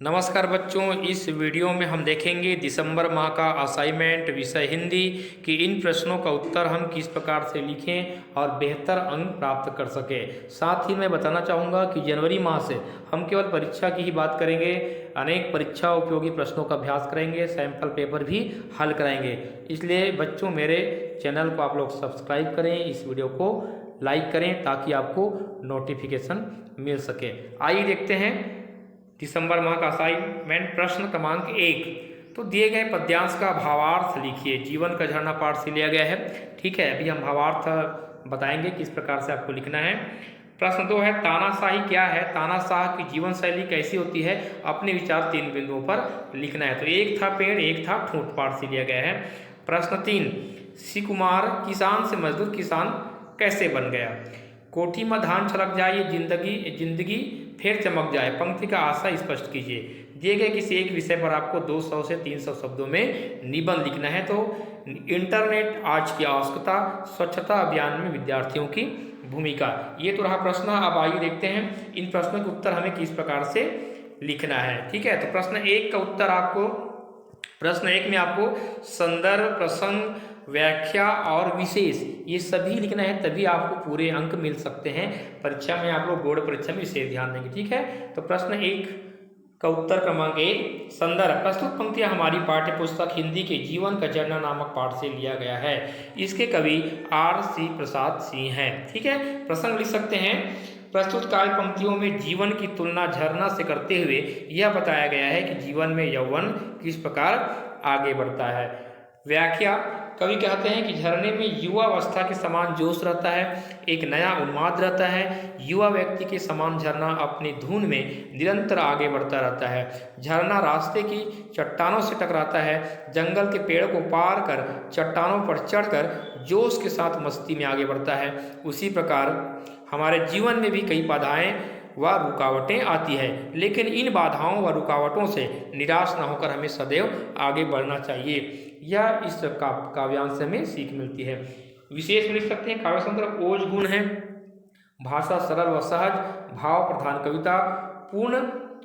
नमस्कार बच्चों, इस वीडियो में हम देखेंगे दिसंबर माह का असाइनमेंट विषय हिंदी कि इन प्रश्नों का उत्तर हम किस प्रकार से लिखें और बेहतर अंक प्राप्त कर सकें। साथ ही मैं बताना चाहूँगा कि जनवरी माह से हम केवल परीक्षा की ही बात करेंगे, अनेक परीक्षा उपयोगी प्रश्नों का अभ्यास करेंगे, सैंपल पेपर भी हल कराएंगे। इसलिए बच्चों मेरे चैनल को आप लोग सब्सक्राइब करें, इस वीडियो को लाइक करें ताकि आपको नोटिफिकेशन मिल सके। आइए देखते हैं दिसंबर माह का असाइनमेंट। प्रश्न क्रमांक 1, तो दिए गए पद्यांश का भावार्थ लिखिए। जीवन का झरना पाठ से लिया गया है। ठीक है, अभी हम भावार्थ बताएंगे किस प्रकार से आपको लिखना है। प्रश्न 2 है, तानाशाही क्या है? तानाशाह की जीवन शैली कैसी होती है? अपने विचार 3 बिंदुओं पर लिखना है। तो एक था पेड़, एक था ठूंठ, पाठ से लिया गया है। प्रश्न 3, शिकुमार किसान से मजदूर किसान कैसे बन गया? कोठी में धान छलक जाए, जिंदगी फिर चमक जाए, पंक्ति का आशय स्पष्ट कीजिए। दिए गए किसी एक विषय पर आपको 200 से 300 शब्दों में निबंध लिखना है। तो इंटरनेट आज की आवश्यकता, स्वच्छता अभियान में विद्यार्थियों की भूमिका, ये तो रहा प्रश्न। अब आइए देखते हैं इन प्रश्नों के उत्तर हमें किस प्रकार से लिखना है। ठीक है, तो प्रश्न 1 का उत्तर आपको, प्रश्न 1 में आपको संदर्भ, प्रसंग, व्याख्या और विशेष ये सभी लिखना है, तभी आपको पूरे अंक मिल सकते हैं परीक्षा में। आप लोग बोर्ड परीक्षा में विशेष ध्यान देंगे। ठीक है, तो प्रश्न 1 का उत्तर क्रमांक 1, संदर्भ। प्रस्तुत पंक्तियां हमारी पाठ्य पुस्तक हिंदी के जीवन का झरना नामक पाठ से लिया गया है। इसके कवि R.C. प्रसाद सिंह हैं। ठीक है, प्रसंग लिख सकते हैं। प्रस्तुत काव्य पंक्तियों में जीवन की तुलना झरना से करते हुए यह बताया गया है कि जीवन में यौवन किस प्रकार आगे बढ़ता है। व्याख्या, कवि कहते हैं कि झरने में युवा अवस्था के समान जोश रहता है, एक नया उन्माद रहता है। युवा व्यक्ति के समान झरना अपनी धुन में निरंतर आगे बढ़ता रहता है। झरना रास्ते की चट्टानों से टकराता है, जंगल के पेड़ को पार कर चट्टानों पर चढ़कर जोश के साथ मस्ती में आगे बढ़ता है। उसी प्रकार हमारे जीवन में भी कई बाधाएं व रुकावटें आती है, लेकिन इन बाधाओं व रुकावटों से निराश न होकर हमें सदैव आगे बढ़ना चाहिए। यह इस काव्यांश से हमें सीख मिलती है। विशेष में लिख सकते हैं, काव्य संदर्भ ओज गुण है, भाषा सरल व सहज, भाव प्रधान कविता, पूर्ण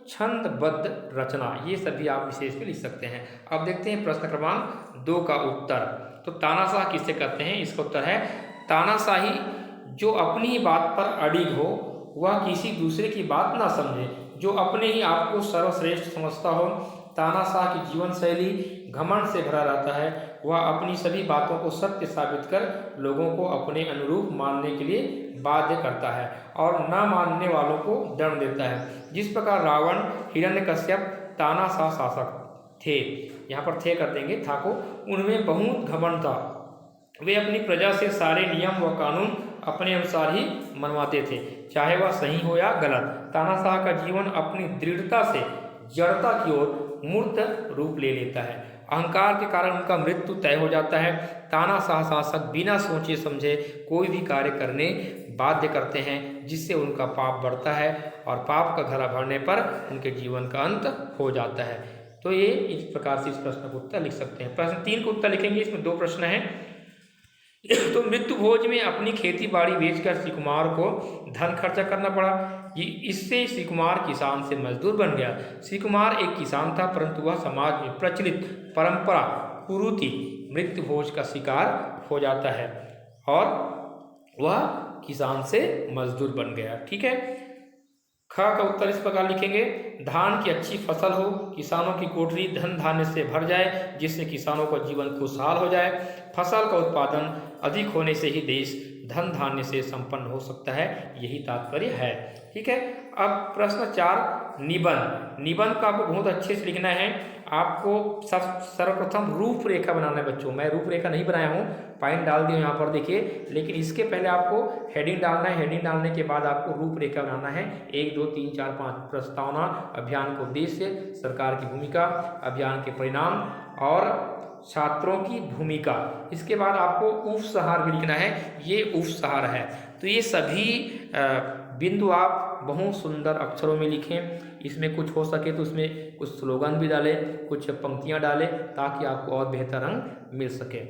छंदबद्ध रचना, ये सभी आप विशेष में लिख सकते हैं। अब देखते हैं प्रश्न क्रमांक 2 का उत्तर। तो तानाशाह किसे कहते हैं? इसका उत्तर है, तानाशाही जो अपनी ही बात पर अड़िग हो, वह किसी दूसरे की बात ना समझे, जो अपने ही आप को सर्वश्रेष्ठ समझता हो। तानाशाह की जीवन शैली घमंड से भरा रहता है। वह अपनी सभी बातों को सत्य साबित कर लोगों को अपने अनुरूप मानने के लिए बाध्य करता है और न मानने वालों को दंड देता है। जिस प्रकार रावण, हिरण्यकश्यप तानाशाह शासक थे, यहाँ पर थे कर देंगे था को, उनमें बहुत घमंड था। वे अपनी प्रजा से सारे नियम व कानून अपने अनुसार ही मनवाते थे, चाहे वह सही हो या गलत। तानाशाह का जीवन अपनी दृढ़ता से जड़ता की ओर मूर्त रूप ले लेता है। अहंकार के कारण उनका मृत्यु तय हो जाता है। तानाशाह शासक बिना सोचे समझे कोई भी कार्य करने बाध्य करते हैं, जिससे उनका पाप बढ़ता है और पाप का घड़ा भरने पर उनके जीवन का अंत हो जाता है। तो ये इस प्रकार से इस प्रश्न का उत्तर लिख सकते हैं। प्रश्न 3 को उत्तर लिखेंगे, इसमें 2 प्रश्न हैं। तो मृत्यु भोज में अपनी खेती बाड़ी बेचकर शिकुमार को धन खर्चा करना पड़ा। इससे शिकुमार किसान से मजदूर बन गया। शिकुमार एक किसान था, परंतु वह समाज में प्रचलित परंपरा कुरीति मृत्यु भोज का शिकार हो जाता है और वह किसान से मजदूर बन गया। ठीक है, ख का उत्तर इस प्रकार लिखेंगे, धान की अच्छी फसल हो, किसानों की कोठरी धन धान्य से भर जाए, जिससे किसानों का जीवन खुशहाल हो जाए। फसल का उत्पादन अधिक होने से ही देश धन धान्य से संपन्न हो सकता है, यही तात्पर्य है। ठीक है, अब प्रश्न 4, निबंध। निबंध का आपको बहुत अच्छे से लिखना है। आपको सर्वप्रथम रूपरेखा बनाना है बच्चों। मैं रूपरेखा नहीं बनाया हूँ, पॉइंट डाल दिया यहाँ पर देखिए, लेकिन इसके पहले आपको हेडिंग डालना है। हेडिंग डालने के बाद आपको रूपरेखा बनाना है। 1 2 3 4 5 प्रस्तावना, अभियान का उद्देश्य, सरकार की भूमिका, अभियान के परिणाम और छात्रों की भूमिका। इसके बाद आपको उपसंहार भी लिखना है, ये उपसंहार है। तो ये सभी बिंदु आप बहुत सुंदर अक्षरों में लिखें। इसमें कुछ हो सके तो उसमें कुछ स्लोगन भी डालें, कुछ पंक्तियां डालें, ताकि आपको और बेहतर अंक मिल सके।